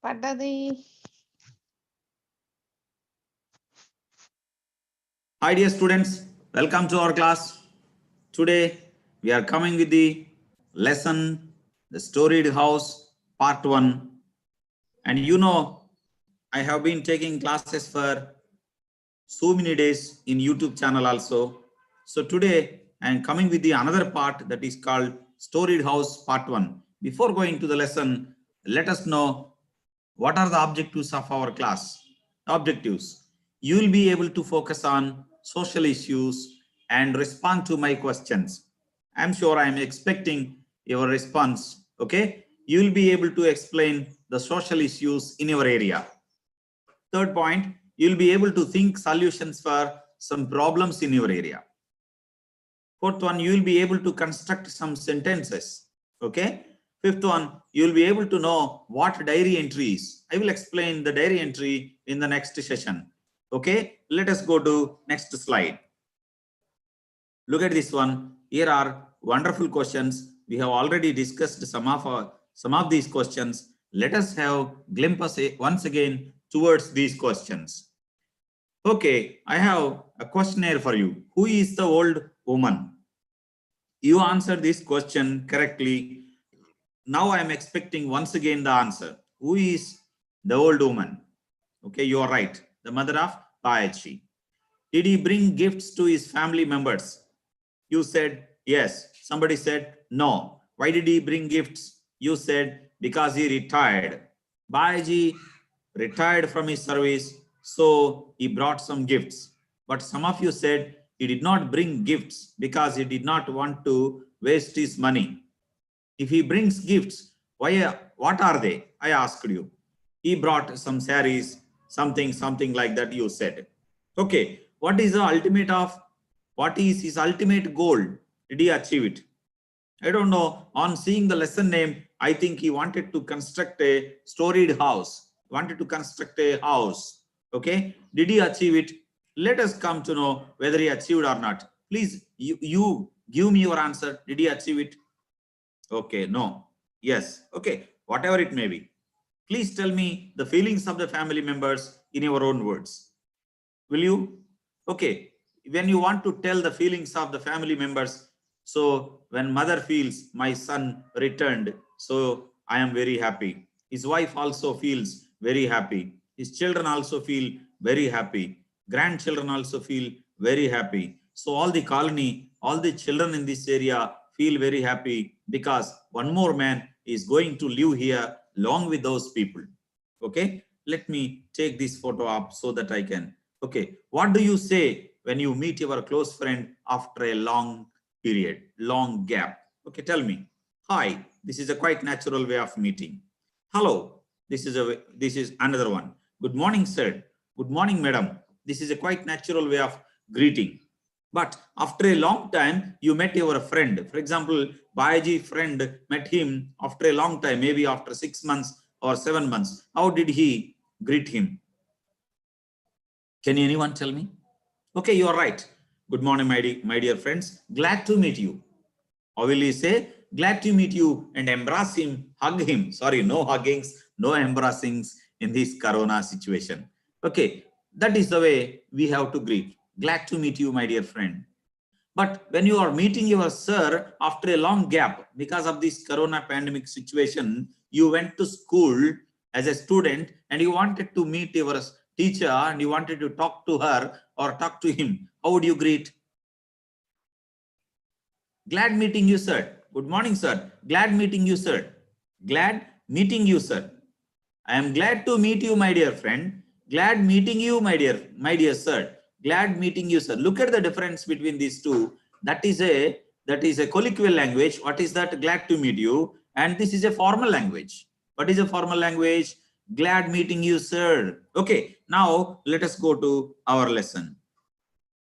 పడ్డది. Hi dear students, welcome to our class. Today we are coming with the lesson, the storied house part 1. And you know, I have been taking classes for so many days in YouTube channel also. So today I am coming with the another part that is called storied house part 1. Before going to the lesson, let us know what are the objectives of our class. Objectives. You will be able to focus on social issues and respond to my questions. I'm sure I'm expecting your response. Okay. You will be able to explain the social issues in your area. Third point, you'll be able to think solutions for some problems in your area. Fourth one, you will be able to construct some sentences. Okay. Fifth one, you will be able to know what diary entry is. I will explain the diary entry in the next session. Okay. Let us go to next slide. Look at this one. Here are wonderful questions. We have already discussed some of these questions. Let us have glimpse once again towards these questions. Okay, I have a questionnaire for you. Who is the old woman? You answered this question correctly. Now I am expecting once again the answer. Who is the old woman? Okay, you are right. The mother of Bayachi. Did he bring gifts to his family members? You said yes. Somebody said no. Why did he bring gifts? You said because he retired. Bayaji retired from his service, so he brought some gifts. But some of you said he did not bring gifts because he did not want to waste his money. If he brings gifts, what are they? I asked you. He brought some saris, something like that you said. Okay, what is the ultimate of, what is his ultimate goal? Did he achieve it? I don't know. On seeing the lesson name, I think he wanted to construct a storied house. Wanted to construct a house. Okay. Did he achieve it? Let us come to know whether he achieved or not. Please, you give me your answer. Did he achieve it? Okay. No. Yes. Okay. Whatever it may be. Please tell me the feelings of the family members in your own words. Will you? Okay. When you want to tell the feelings of the family members, so when mother feels my son returned, so I am very happy. His wife also feels very happy. His children also feel very happy. Grandchildren also feel very happy. So all the colony, all the children in this area feel very happy because one more man is going to live here along with those people. Okay. Let me take this photo up so that I can. Okay. What do you say when you meet your close friend after a long period, long gap? Okay, tell me. Hi, this is a quite natural way of meeting. Hello, this is another one. Good morning, sir. Good morning, madam. This is a quite natural way of greeting. But after a long time, you met your friend. For example, Bayaji friend met him after a long time, maybe after 6 months or 7 months. How did he greet him? Can anyone tell me? Okay, you are right. Good morning, my dear friends. Glad to meet you. How will he say? Glad to meet you, and embrace him, hug him. Sorry, no huggings, no embracings in this corona situation. Okay, that is the way we have to greet. Glad to meet you, my dear friend. But when you are meeting your sir after a long gap because of this corona pandemic situation, you went to school as a student and you wanted to meet your teacher and you wanted to talk to her or talk to him. How would you greet? Glad meeting you, sir. Good morning, sir. Glad meeting you, sir. Glad meeting you, sir. I am glad to meet you, my dear friend. Glad meeting you, my dear sir. Glad meeting you, sir. Look at the difference between these two. That is a colloquial language. What is that? Glad to meet you. And this is a formal language. What is a formal language? Glad meeting you, sir. Okay, now let us go to our lesson.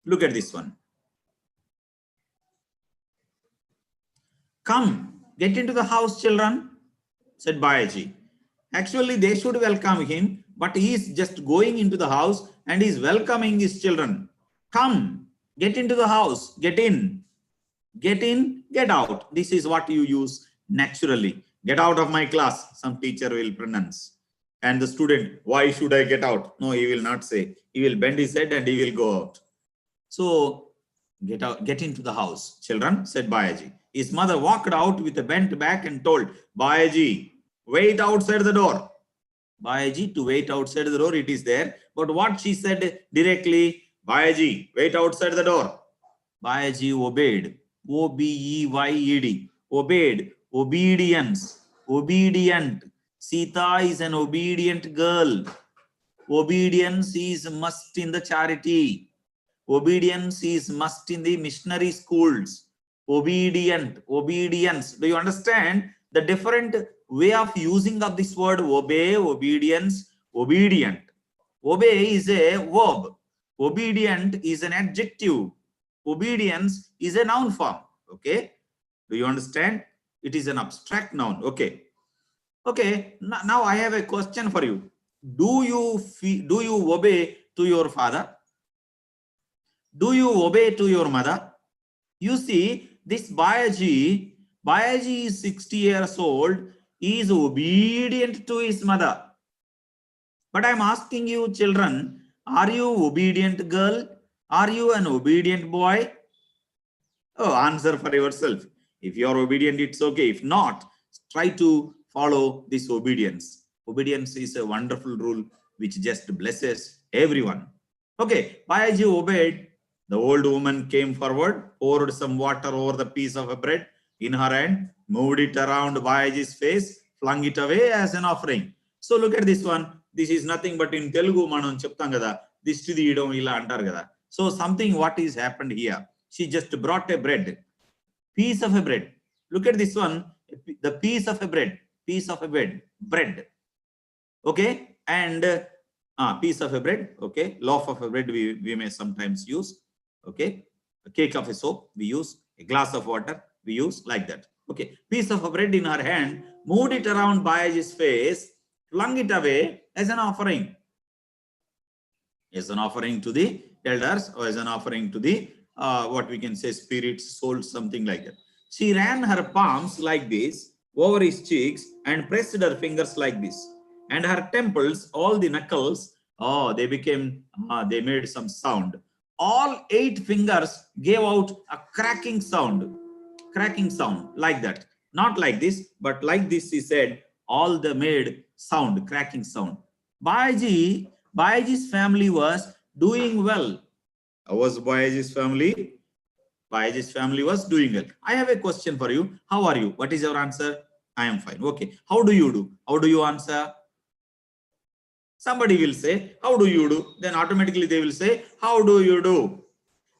Look at this one. Come, get into the house, children, said Bayaji. Actually, they should welcome him, but he is just going into the house and is welcoming his children. Come, get into the house, get in, get out. This is what you use naturally. Get out of my class, some teacher will pronounce. And the student, why should I get out? No, he will not say. He will bend his head and he will go out. So get out, get into the house, children, said Bayaji. His mother walked out with a bent back and told Bayaji, wait outside the door. Bayaji to wait outside the door, it is there. But what she said directly, Bayaji, wait outside the door. Bayaji obeyed. O-B-E-Y-E-D. Obeyed. Obedience. Obedient. Sita is an obedient girl. Obedience is must in the charity. Obedience is must in the missionary schools. Obedient. Obedience. Do you understand the different way of using of this word? Obey, obedience, obedient. Obey is a verb. Obedient is an adjective. Obedience is a noun form. Okay. Do you understand? It is an abstract noun. Okay. Okay. Now I have a question for you. Do you obey to your father? Do you obey to your mother? You see, this Bayaji is 60 years old. He is obedient to his mother. But I'm asking you, children, are you obedient girl? Are you an obedient boy? Oh, answer for yourself. If you are obedient, it's okay. If not, try to follow this obedience. Obedience is a wonderful rule which just blesses everyone. Okay, Bayaji obeyed. The old woman came forward, poured some water over the piece of bread in her hand, moved it around Bayaji's face, flung it away as an offering. So look at this one. This is nothing but in Telugu manam cheptam kada. This to the idom ila antaru kada. So something what is happened here. She just brought a bread, piece of a bread. Look at this one, the piece of a bread, bread. Okay, and piece of a bread. Okay, loaf of a bread we may sometimes use. Okay, a cake of a soap we use, a glass of water we use, like that. Okay, piece of a bread in her hand, moved it around Bayaji's face, flung it away as an offering. As an offering to the elders, or as an offering to the what we can say spirits, souls, something like that. She ran her palms like this over his cheeks and pressed her fingers like this, and her temples, all the knuckles, they became they made some sound. All 8 fingers gave out a cracking sound like that. Not like this, but like this, he said. All the made sound, cracking sound. Bayaji's family was doing well. How was Bayaji's family? Bayaji's family was doing well. I have a question for you. How are you? What is your answer? I am fine. Okay. How do you do? How do you answer? Somebody will say, how do you do? Then automatically they will say, how do you do?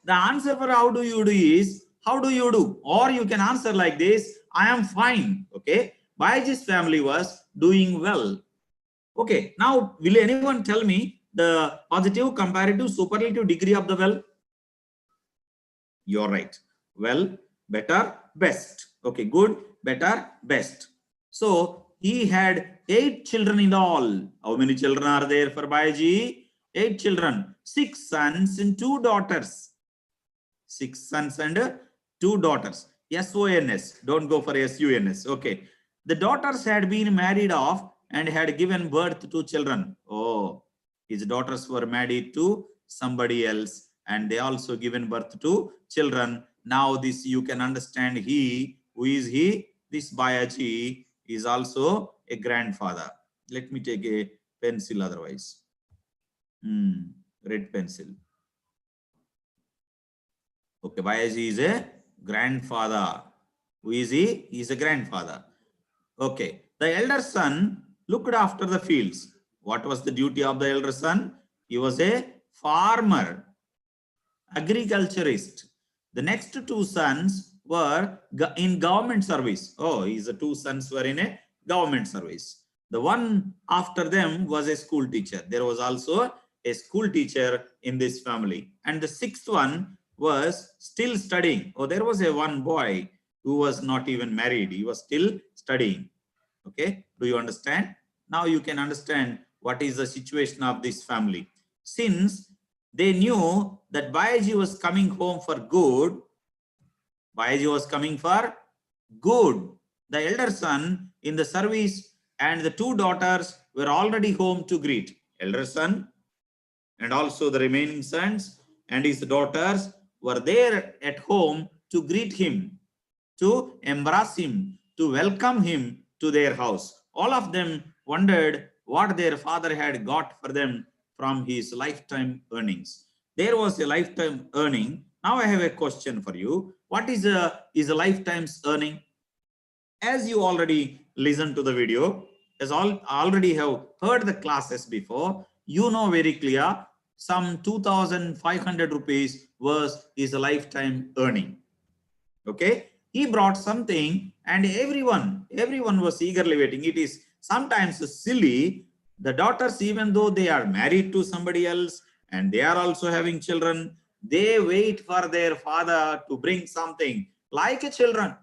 The answer for how do you do is, how do you do? Or you can answer like this, I am fine. Okay. Bayaji's family was doing well. Okay. Now, will anyone tell me the positive, comparative, superlative degree of the well? You're right. Well, better, best. Okay. Good, better, best. So, he had 8 children in all. How many children are there for Bayaji? 8 children. 6 sons and 2 daughters. 6 sons and 2 daughters. S-O-N-S. Don't go for S-U-N-S. Okay. The daughters had been married off and had given birth to children. Oh, his daughters were married to somebody else and they also given birth to children. Now this you can understand he, who is he? This Bayaji is also a grandfather. Let me take a pencil otherwise. Red pencil. Okay, Bayaji is a grandfather. Who is he? He is a grandfather. Okay, the elder son looked after the fields. What was the duty of the elder son? He was a farmer, agriculturist. The next 2 sons were in government service. Oh, his 2 sons were in a government service. The one after them was a school teacher. There was also a school teacher in this family. And the 6th one was still studying. Oh, there was a one boy who was not even married. He was still studying. Okay, do you understand? Now you can understand what is the situation of this family. Since they knew that Bayaji was coming home for good, Bayaji was coming for good. The elder son in the service and the two daughters were already home to greet elder son, and also the remaining sons and his daughters were there at home to greet him, to embrace him, to welcome him to their house. All of them wondered what their father had got for them from his lifetime earnings. There was a lifetime earning. Now I have a question for you. What is a lifetime's earning? As you already listened to the video, as already have heard the classes before, you know very clear some 2,500 rupees was his lifetime earning. Okay, he brought something and everyone was eagerly waiting. It is sometimes silly. The daughters, even though they are married to somebody else and they are also having children, they wait for their father to bring something like a children.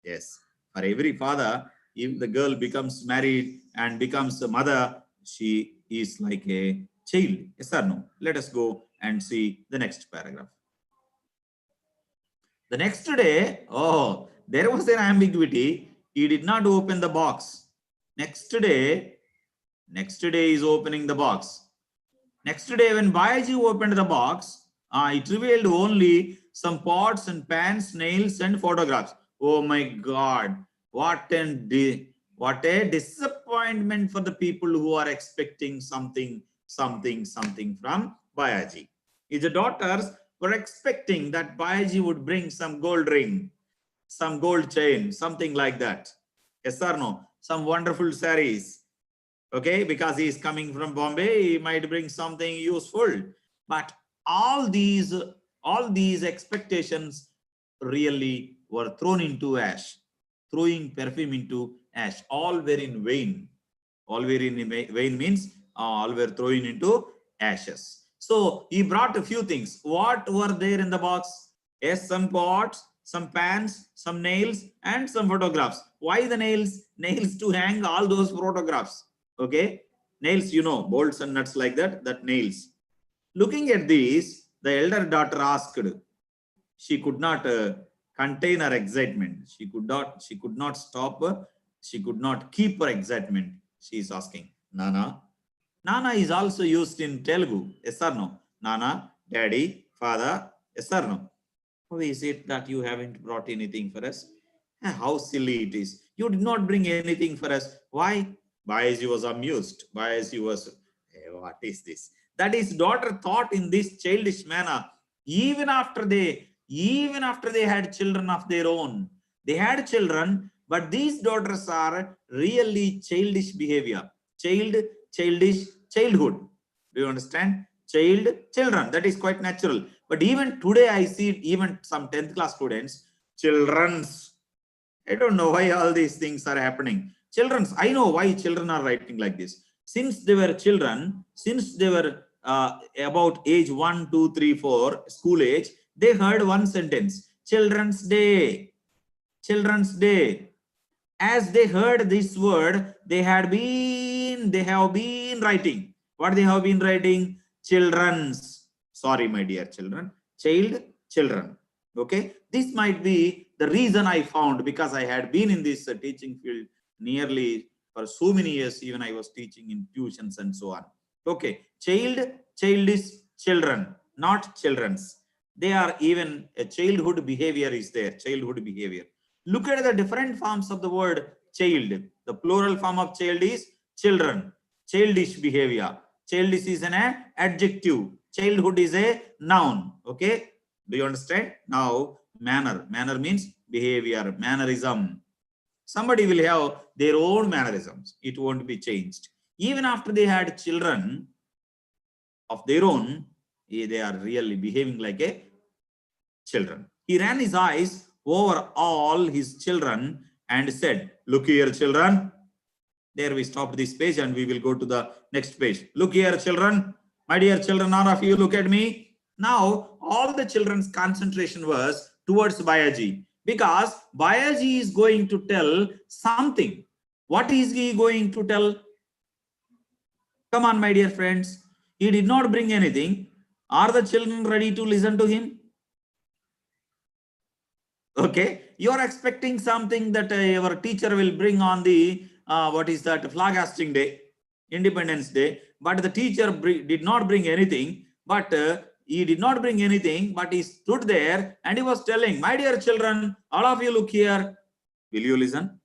Yes, for every father, if the girl becomes married and becomes a mother, she is like a child. Yes or no? Let us go and see the next paragraph. The next day, oh, there was an ambiguity. He did not open the box. Next day is opening the box. Next day, when Bayaji opened the box, it revealed only some pots and pans, nails, and photographs. Oh my God! What a disappointment for the people who are expecting something from Bayaji. His daughters were expecting that Bayaji would bring some gold ring, some gold chain, something like that. Yes or no? Some wonderful saris. Okay, because he is coming from Bombay, he might bring something useful. But all these expectations really were thrown into ash, throwing perfume into ash. All were in vain. All were in vain means all were thrown into ashes. So he brought a few things. What were there in the box? Yes, some pots, some pans, some nails, and some photographs. Why the nails? Nails to hang all those photographs. Okay, nails, you know, bolts and nuts like that nails. Looking at these, the elder daughter asked. She could not contain her excitement. She could not stop. She could not keep her excitement. She is asking, Nana. Nana is also used in Telugu. Yes or no? Nana, daddy, father. Yes or no? How is it that you haven't brought anything for us? How silly it is. You did not bring anything for us. Why? Bayaji was amused. Bayaji was, hey, what is this? That his daughter thought in this childish manner, even after they had children of their own. They had children, but these daughters are really childish behavior. Childish, childhood. Do you understand? Children. That is quite natural. But even today, I see even some 10th class students, children's. I don't know why all these things are happening. Children's, I know why children are writing like this. Since they were children, since they were about age 1, 2, 3, 4, school age, they heard one sentence, Children's Day. Children's Day. As they heard this word, they have been writing. What they have been writing? Children's. Sorry, my dear children. Children. Okay. This might be the reason I found, because I had been in this teaching field nearly for so many years. Even I was teaching in tuitions and so on. Okay. Childish, children, not children's. They are even a childhood behavior is there. Childhood behavior. Look at the different forms of the word child. The plural form of child is children. Childish behavior. Childish is an adjective. Childhood is a noun. Okay. Do you understand? Now, manner. Manner means behavior, mannerism. Somebody will have their own mannerisms. It won't be changed. Even after they had children of their own, they are really behaving like a children. He ran his eyes over all his children and said, look here, children. There we stopped this page and we will go to the next page. Look here, children. My dear children, all of you, look at me. Now, all the children's concentration was towards Bayaji, because Bayaji is going to tell something. What is he going to tell? Come on, my dear friends. He did not bring anything. Are the children ready to listen to him? Okay, you are expecting something that your teacher will bring on the what is that, flag hosting day, Independence Day, but the teacher did not bring anything, but he did not bring anything, but he stood there and he was telling, my dear children, all of you look here. Will you listen?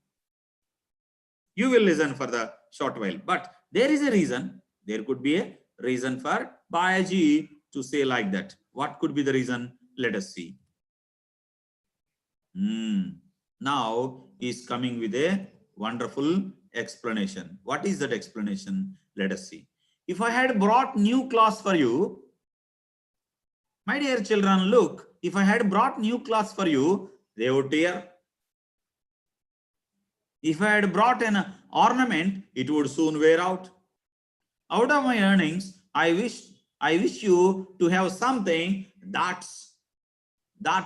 You will listen for the short while, but there is a reason. There could be a reason for Bayaji to say like that. What could be the reason? Let us see. Now he is coming with a wonderful explanation. What is that explanation? Let us see. If I had brought new clothes for you, my dear children, look, if I had brought new clothes for you, they would tear. If I had brought an ornament, it would soon wear out. Out of my earnings, I wish you to have something that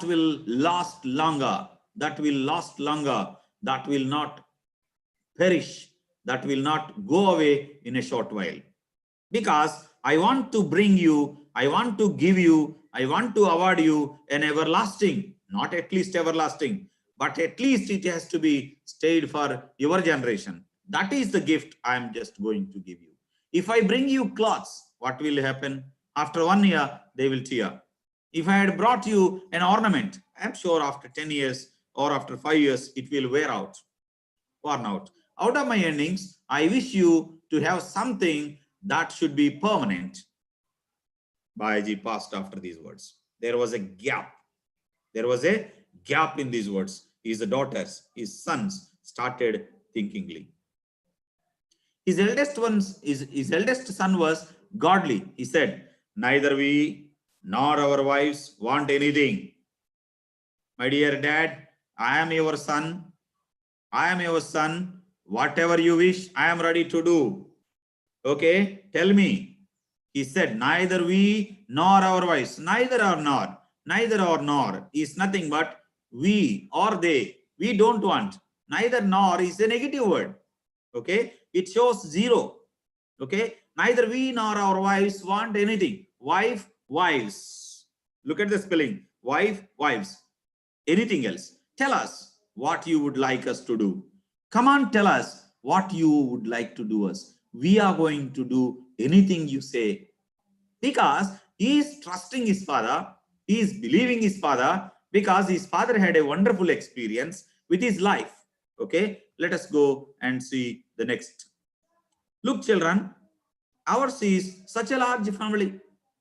will last longer, that will not perish, that will not go away in a short while. Because I want to bring you, I want to give you, I want to award you an everlasting, not at least everlasting, but at least it has to be stayed for your generation. That is the gift I am just going to give you. If I bring you cloths, what will happen? After 1 year, they will tear. If I had brought you an ornament, I am sure after 10 years or after 5 years, it will wear out, worn out. Out of my earnings, I wish you to have something that should be permanent. Bayaji passed after these words. There was a gap. There was a gap in these words. His daughters, his sons started thinkingly. His eldest son was godly. He said, neither we nor our wives want anything. My dear dad, I am your son. I am your son. Whatever you wish, I am ready to do. Okay, tell me. He said, neither we nor our wives, neither or nor is nothing but we or they. We don't want. Neither nor is a negative word. Okay, it shows zero. Okay, neither we nor our wives want anything. Wife, wives. Look at the spelling. Wife, wives. Anything else? Tell us what you would like us to do. Come on, tell us what you would like to do us. We are going to do anything you say. Because he is trusting his father, he is believing his father, because his father had a wonderful experience with his life. Okay, let us go and see the next. Look, children, ours is such a large family.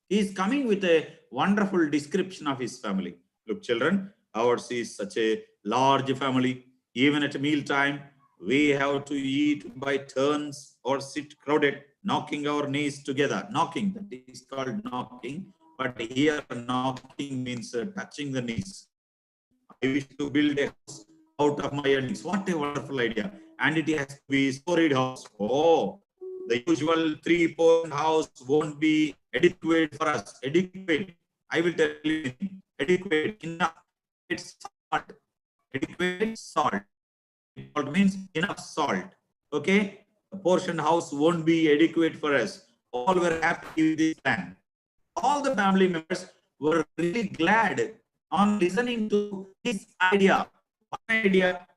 He is coming with a wonderful description of his family. Look, children, ours is such a large family. Even at mealtime, we have to eat by turns or sit crowded, knocking our knees together. Knocking, that is called knocking, but here knocking means touching the knees. I wish to build a house out of my earnings. What a wonderful idea. And it has to be storied house. Oh, the usual 3-portion house won't be adequate for us. Adequate. I will tell you. Adequate. Enough. It's salt. Adequate salt. Salt means enough salt. Okay. The portion house won't be adequate for us. All were happy with this plan. All the family members were really glad on listening to his idea. What idea?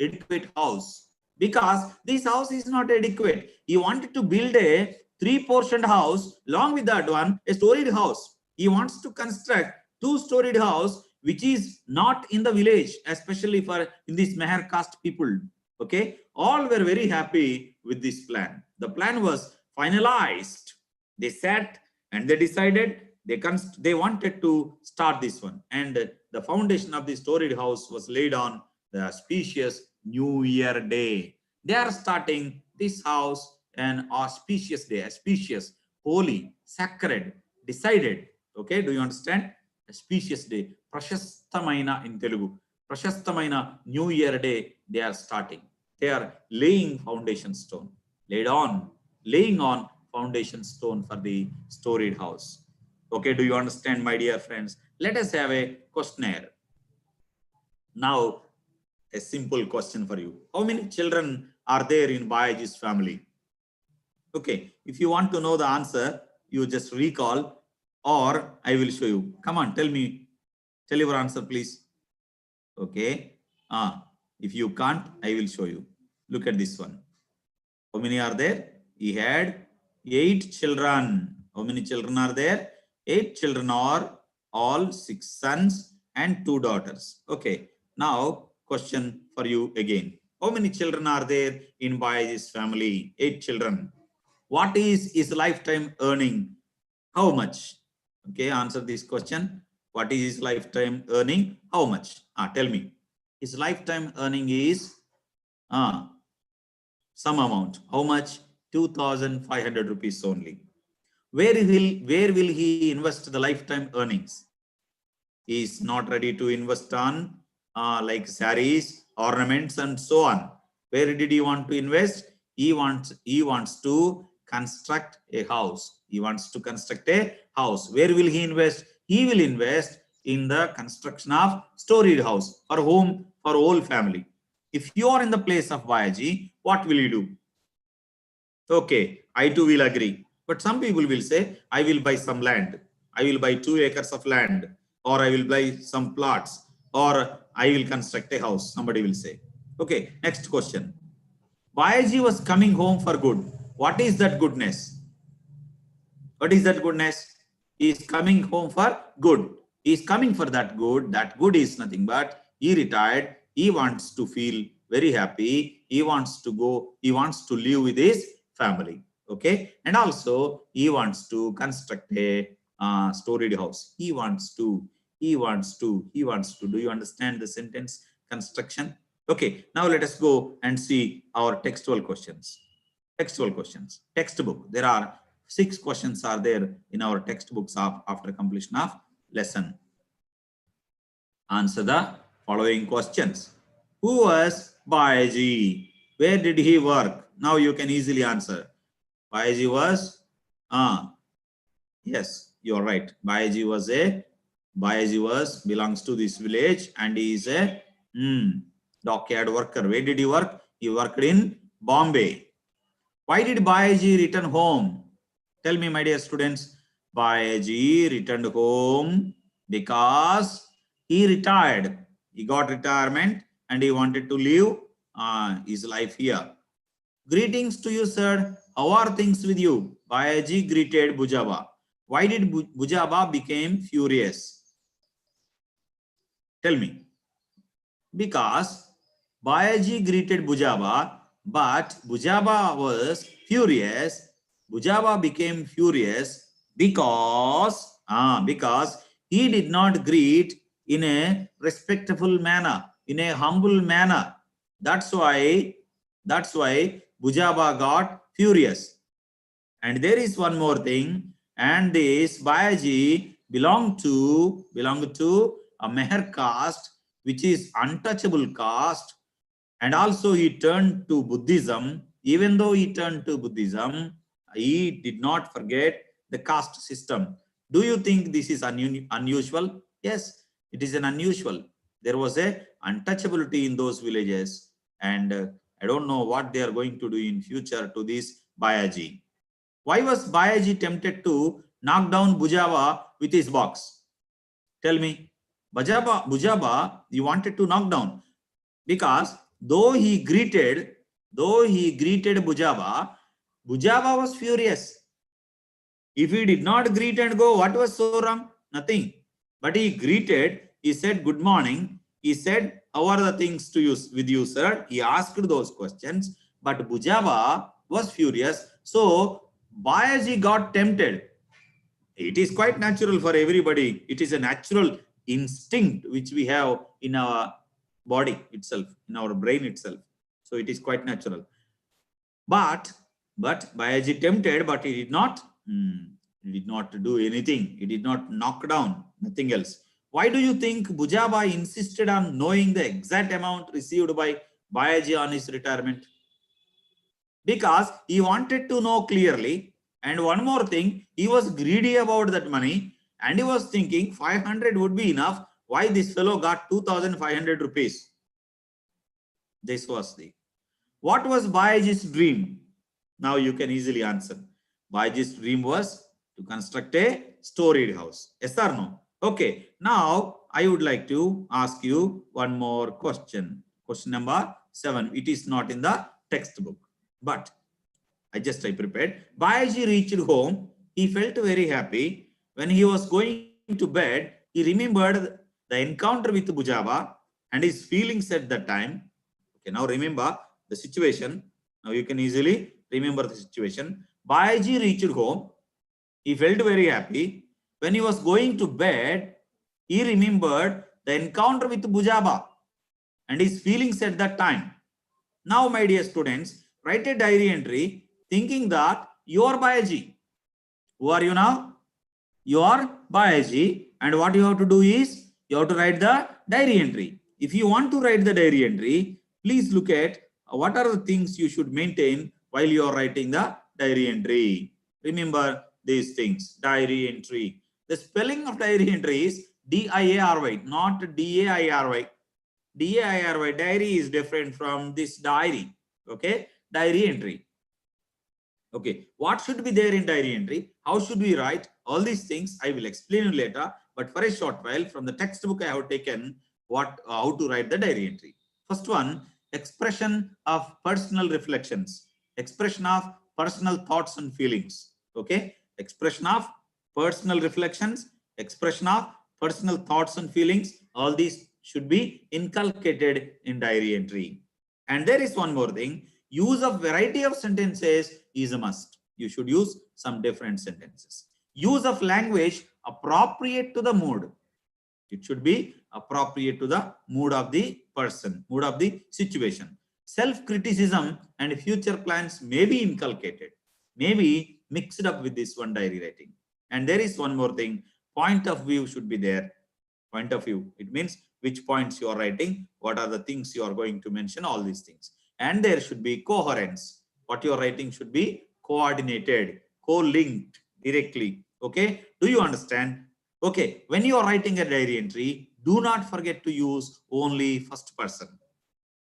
Adequate house. Because this house is not adequate. He wanted to build a 3-portioned house, along with that one, a storied house. He wants to construct 2-storied house, which is not in the village, especially for in this Meher caste people. Okay, all were very happy with this plan. The plan was finalized. They sat and they decided they wanted to start this one, and the foundation of the storied house was laid on the auspicious New Year day. They are starting this house an auspicious day, auspicious, holy, sacred, decided. Okay, do you understand? Auspicious day, Prashastamaina in Telugu. Prashastamaina New Year day, they are starting. They are laying foundation stone, laying on foundation stone for the storied house. Okay, do you understand, my dear friends? Let us have a questionnaire. Now, a simple question for you. How many children are there in Bayaji's family? Okay, if you want to know the answer, you just recall or I will show you. Come on, tell me. Tell your answer, please. Okay. If you can't, I will show you. Look at this one. How many are there? He had 8 children. How many children are there? 8 children are all 6 sons and 2 daughters. Okay. Now, question for you again. How many children are there in Bayaji's family? 8 children. What is his lifetime earning? How much? Okay, answer this question. What is his lifetime earning? How much? Tell me. His lifetime earning is some amount. How much? 2,500 rupees only. Where will he invest the lifetime earnings? He is not ready to invest on like saris, ornaments, and so on. Where did he want to invest? He wants to construct a house. He wants to construct a house. Where will he invest? He will invest in the construction of storied house for whom? For whole family. If you are in the place of Bayaji, what will you do? Okay, I too will agree. But some people will say, I will buy some land. I will buy 2 acres of land, or I will buy some plots, or I will construct a house. Somebody will say. Okay, next question. Bayaji was coming home for good. What is that goodness? What is that goodness? He is coming home for good. He is coming for that good. That good is nothing but he retired. He wants to feel very happy. He wants to go. He wants to live with his family. Okay. And also he wants to construct a storied house. He wants to. Do you understand the sentence construction? Okay. Now let us go and see our textual questions. Textbook. There are 6 questions are there in our textbooks after completion of lesson. Answer the following questions. Who was Bayaji? Where did he work? Now you can easily answer. Bayaji was, yes, you are right. Bayaji belongs to this village and he is a dockyard worker. Where did he work? He worked in Bombay. Why did Bayaji return home? Tell me, my dear students. Bayaji returned home because he retired. He got retirement and he wanted to live his life here. Greetings to you, sir. How are things with you? Bayaji greeted Bujaba. Why did Bujaba become furious? Tell me. Because Bayaji greeted Bujaba, but Bujaba was furious. Bujaba became furious because he did not greet in a respectful manner, in a humble manner. That's why Bujaba got furious. And there is one more thing. And this Bayaji belonged to a Meher caste, which is untouchable caste. And also he turned to Buddhism. Even though he turned to Buddhism, he did not forget the caste system. Do you think this is unusual? Yes, it is an unusual. There was a untouchability in those villages, and I don't know what they are going to do in future to this Bayaji. Why was Bayaji tempted to knock down Bujaba with his box? Tell me. Bujaba, he wanted to knock down because though he greeted Bujaba, Bujaba was furious. If he did not greet and go, what was so wrong? Nothing. But he greeted, he said, good morning. He said, how are the things with you, sir? He asked those questions, but Bujaba was furious. So Bayaji got tempted. It is quite natural for everybody. It is a natural instinct which we have in our body itself, in our brain itself. So it is quite natural. But Bayaji tempted, but he did not do anything. He did not knock down, nothing else. Why do you think Bujaba insisted on knowing the exact amount received by Bayaji on his retirement? Because he wanted to know clearly. And one more thing, he was greedy about that money and he was thinking 500 would be enough. Why this fellow got 2,500 rupees? This was what was Bayaji's dream? Now you can easily answer. Bayaji's dream was to construct a storied house. Yes or no? Okay. Now I would like to ask you one more question. Question number 7. It is not in the textbook, but I prepared. Bayaji reached home. He felt very happy. When he was going to bed, he remembered the encounter with Bujaba and his feelings at that time. Okay, now remember the situation. Now you can easily remember the situation. Bayaji reached home. He felt very happy. When he was going to bed, he remembered the encounter with Bujaba and his feelings at that time. Now, my dear students, write a diary entry thinking that you are Bayaji. Who are you now? You are Bayaji, and what you have to do is you have to write the diary entry. If you want to write the diary entry, please look at what are the things you should maintain while you are writing the diary entry. Remember these things. Diary entry. The spelling of diary entry is D-I-A-R-Y, not D-A-I-R-Y. D-A-I-R-Y, diary is different from this diary. Okay, diary entry. Okay, what should be there in diary entry? How should we write? All these things I will explain you later. But for a short while, from the textbook I have taken how to write the diary entry. First one, expression of personal reflections. Expression of personal thoughts and feelings. Okay, expression of personal reflections, expression of personal thoughts and feelings. All these should be inculcated in diary entry. And there is one more thing. Use of variety of sentences is a must. You should use some different sentences. Use of language appropriate to the mood. It should be appropriate to the mood of the person, mood of the situation. Self-criticism and future plans may be inculcated, may be mixed up with this one diary writing. And there is one more thing. Point of view should be there. Point of view. It means which points you are writing, what are the things you are going to mention, all these things. And there should be coherence. What you are writing should be coordinated, co-linked directly. Okay, do you understand? Okay, when you are writing a diary entry, do not forget to use only first person.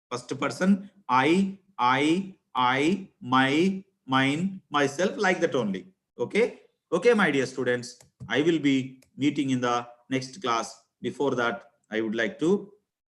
First person, I, my, mine, myself, like that only. Okay, okay, my dear students, I will be meeting in the next class. Before that, I would like to